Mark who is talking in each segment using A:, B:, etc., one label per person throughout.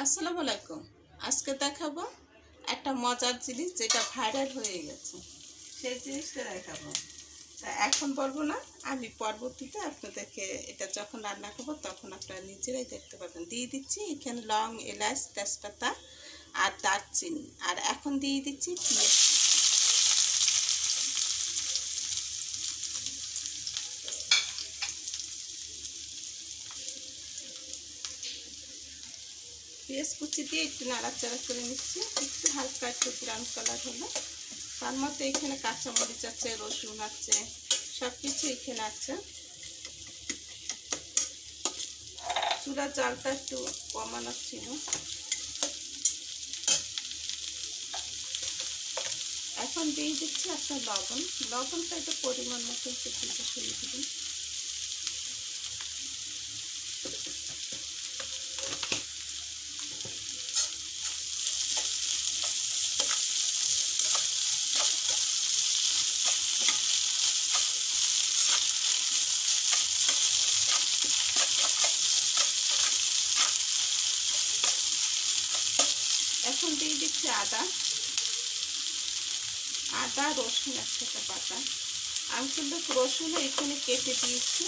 A: আসসালামু আলাইকুম। আজকে দেখাবো একটা মজার জিনিস যেটা ভাইরাল হয়ে গেছে। সেই জিনিসটা দেখাবো। তা এখন বলবো না, আমি পরবর্তীতে আপনাদেরকে এটা যখন রান্না করবো তখন আপনারা নিজেরাই দেখতে পাবেন। দিয়ে দিচ্ছি এখানে লং, এলাচ, তেজপাতা আর দারচিনি। আর এখন দিয়ে দিচ্ছি পেঁয়াজ। পেঁয়াজ কুচি দিয়ে একটু নাড়াচাড়া করে নিচ্ছি, একটু হালকা একটু ব্রাউন কালার হলো। তার মধ্যে এখানে কাঁচামরিচ আছে, রসুন আছে, সব কিছু এখানে আছে। চুলার জালটা একটু কমানো ছিল। এখন দিয়ে দিচ্ছি আপনার লবণ। লবণটা একটু পরিমাণ মতো একটু দিতে শুরু করুন। এখন দিয়ে দিচ্ছি আদা রসুন একসাথে বাটা। আমি কিন্তু রসুনও এখানে কেটে দিয়েছি।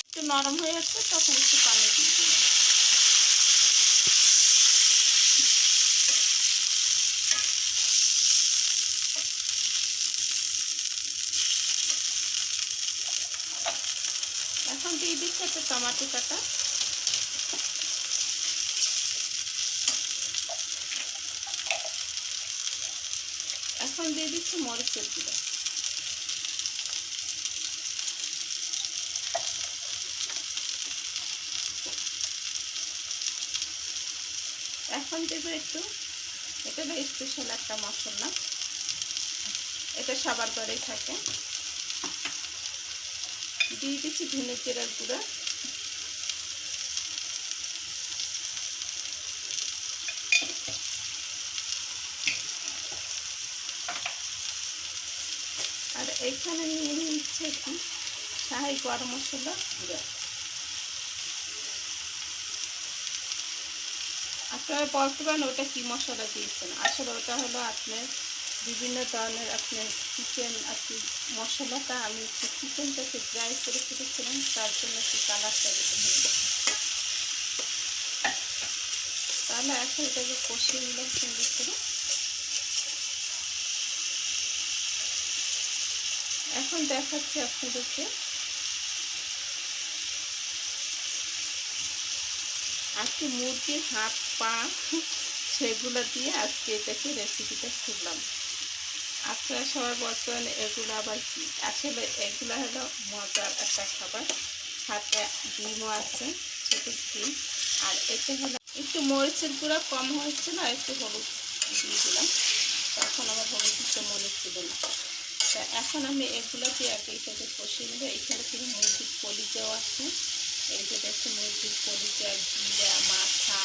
A: একটু নরম হয়ে আসছে তখন একটু পানি দিয়ে দিলাম। এখন দিয়ে দিচ্ছি একটা টমেটো কাটা। এখন দিয়ে দিচ্ছি মরিচের গুঁড়ো। এখন দেবো একটু, এটা হলো স্পেশাল একটা মশলা, এটা সবার ঘরেই থাকে। দিয়ে দিচ্ছি ধনে জিরার গুঁড়া। আর এইখানে নিয়ে নিচ্ছে একটু শাহি গরম মশলা গুঁড়া। আপনারা বলতে পারেন ওটা কী মশলা দিয়েছেন। আসলে ওটা হলো আপনার বিভিন্ন ধরনের আপনার চিকেন আর কি মশলাটা আমি একটু চিকেনটাকে ড্রাই করে ফেলেছিলাম, তার জন্য একটু কালারটা এরকম হয়ে গেছে। তাহলে এখন এটাকে কষিয়ে নিলাম সুন্দর করে। এখন দেখাচ্ছি আপনাদেরকে আজকে মুরগির হাত পা সেগুলো দিয়ে আজকে এটাকে রেসিপিটা করলাম। আপনারা সবাই বলছেন এগুলো আবার কি, আসলে এগুলো হলো মজার একটা খাবার। সাথে ডিমও আছে, ছোটো ডিম। আর এতে হলো একটু মরিচের গুঁড়া কম হয়েছিল, একটু হলুদ দিয়ে দিলাম। তখন আমার হলুদ দিতে মনে ছিল না। তা এখন আমি এগুলোকে এইটাকে কষিয়ে নেবো। এইখানে কিন্তু মুরগির কলিজাও আছে। এই যে দেখছি মুরগির কলিজা, গিলা, মাথা,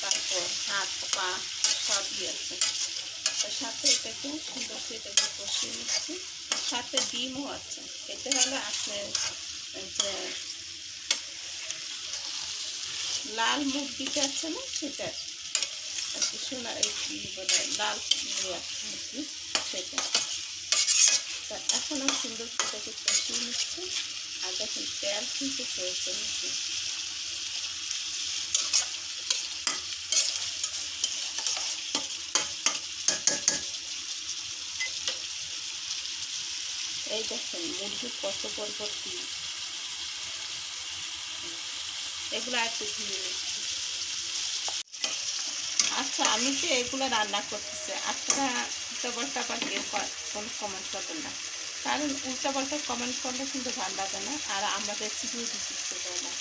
A: তারপর হাত পা সবই আছে। তার সাথে এটাকে সুন্দর করে এটাকে কষিয়ে নিচ্ছি। সাথে ডিমও আছে। এটা হলো আপনার যে লাল মুরগিটা আছে না, সেটা আর কি সোনা এই কী বলে লাল মুরগি, সেটা। তা এখন আমি সুন্দর করে এটাকে কষিয়ে নিচ্ছি। আর দেখুন তেল কিন্তু হয়েছে নিচ্ছি। এই দেখুন মুরগির কত পরবর্তী, এগুলো আর একটু ধুয়ে নিচ্ছি। আচ্ছা, আমি যে এগুলো রান্না করতেছি, আপনারা উল্টাপাল্টা আবার কেউ কোনো কমেন্ট করবেন না, কারণ উল্টাপাল্টা কমেন্ট করলে কিন্তু ভালো লাগে না, আর আমার রেসিপিও দিতে দেয় না।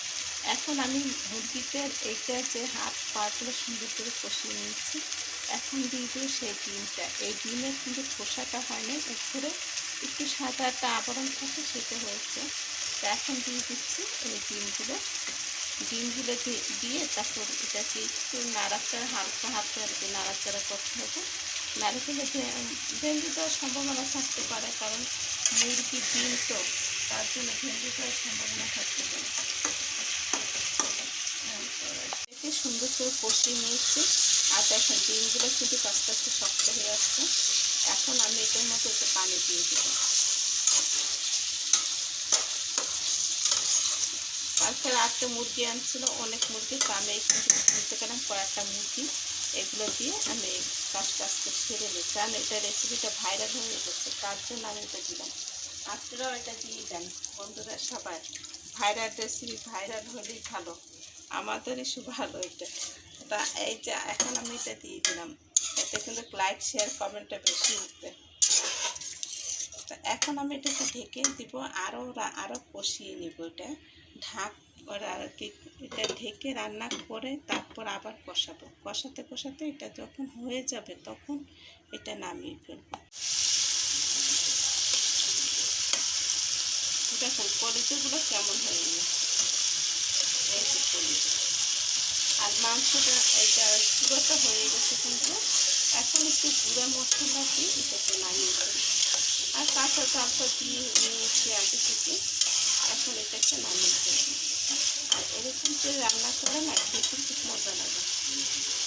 A: এখন আমি মুরগিতে এইটা যে হাত পাগুলো সুন্দর করে কষিয়ে নিচ্ছি। এখন দিয়ে দিই সেই ডিমটা। এই ডিমের কিন্তু খোসাটা হয় না, উপরে একটু সাদা একটা আবরণ থাকে, সেটা হয়েছে। তো এখন দিয়ে দিচ্ছি এই ডিমগুলো। ডিমগুলো দিয়ে তারপর এটাকে একটু নাড়াচাড়া হালকা হাতে আর কি নাড়াচাড়া করতে হবে। নাড়ে ফেলে ভেঙে দেওয়ার সম্ভাবনা থাকতে পারে, কারণ মুরগি ডিম তো, তার জন্য ভেঙে দেওয়ার সম্ভাবনা থাকতে পারে। এটাকে সুন্দর করে কষিয়ে নিয়েছি। আর দেখেন ডিমগুলো কিন্তু আস্তে আস্তে শক্ত হয়ে আসছে। এখন আমি এটার মধ্যে একটু পানি দিয়ে দেবো। কালকে রাত্রে মুরগি আনছিল, অনেক মুরগি, তো আমি কিন্তু বলতে গেলাম কয়েকটা মুরগি, এগুলো দিয়ে আমি কাজটা আজকে সেরে নিই, কারণ এটা রেসিপিটা ভাইরাল হয়ে গেছে, তার জন্য আমি এটা দিলাম। আপনারাও এটা দিয়ে দেন বন্ধুরা, সবাই ভাইরাল রেসিপি ভাইরাল হলেই ভালো, আমাদেরই ভালো এটা। তা এই যে এখন আমি এটা দিয়ে দিলাম, এতে কিন্তু লাইক শেয়ার কমেন্টটা বেশি উঠবে। তা এখন আমি এটাকে ঢেকে দিব, আরও কষিয়ে নিব। এটা ঢাক আর কি, এটা ঢেকে রান্না করে তারপর আবার কষাবো। কষাতে কষাতে এটা যখন হয়ে যাবে তখন এটা নামিয়ে ফেলবো। দেখুন কলিজাগুলো কেমন হয়ে গেছে, এই যে কলিজা। আর মাংসটা এটা পুরোটা হয়ে গেছে কিন্তু। এখন একটু গুঁড়া মশলা দিয়ে এটাকে নামিয়ে ফেলবো। আর কাঁচা চালটা দিয়ে নিয়েছি আগে থেকে, এখন এটাকে নামিয়ে ফেলবো। আর এরকম করে রান্না করে না খেতে খুব মজা লাগে।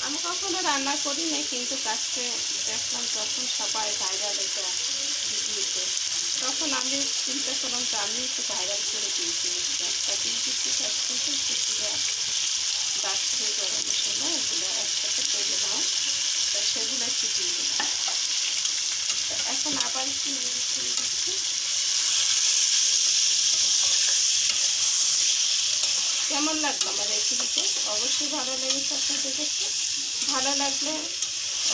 A: আমি কখনো রান্না করি না, কিন্তু কাজকে দেখলাম যখন সবাই ভাইরাল এটা ভিডিওতে, তখন আমি চিন্তা করলাম যে আমি একটু ভাইরাল করে দিয়েছি। একটা দিয়ে দিচ্ছি কাজ করতে কিছুটা দারচিনি গরম মশলা এগুলো একসাথে তৈরি নাও, তা সেগুলো একটু দিয়ে দিলাম। এখন আবার একটু নেড়ে ছেড়ে দিচ্ছি। কেমন লাগলো আমার রেসিপিতে? অবশ্যই ভালো লেগেছে আপনাদের কাছে। ভালো লাগলে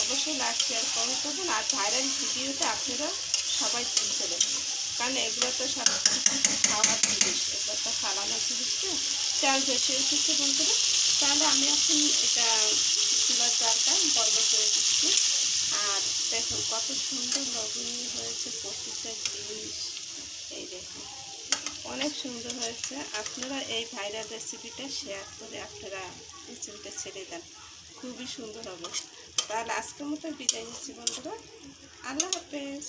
A: অবশ্যই লাইক শেয়ার কমেন্ট করবেন। আর ভাইরাল ভিডিওতে আপনারা সবাই তুলতে দেবেন, কারণ এগুলো তো সব খাওয়ার জিনিস, এগুলো তো খাওয়ানোর জিনিস তো। চাল বেশি উঠেছে বন্ধুরা, তাহলে আমি এখন এটা চুলার জালটা বন্ধ করে দিচ্ছি। আর দেখুন কত সুন্দর লবণীয় হয়েছে প্রত্যেকটা জিনিস, এই দেখুন অনেক সুন্দর হয়েছে। আপনারা এই ভাইরাল রেসিপিটা শেয়ার করে আপনারা রেসিপিটা ছেড়ে দেন, খুবই সুন্দর হবে। তাহলে আজকের মতো বিদায় নিচ্ছি বন্ধুরা, আল্লাহ হাফেজ।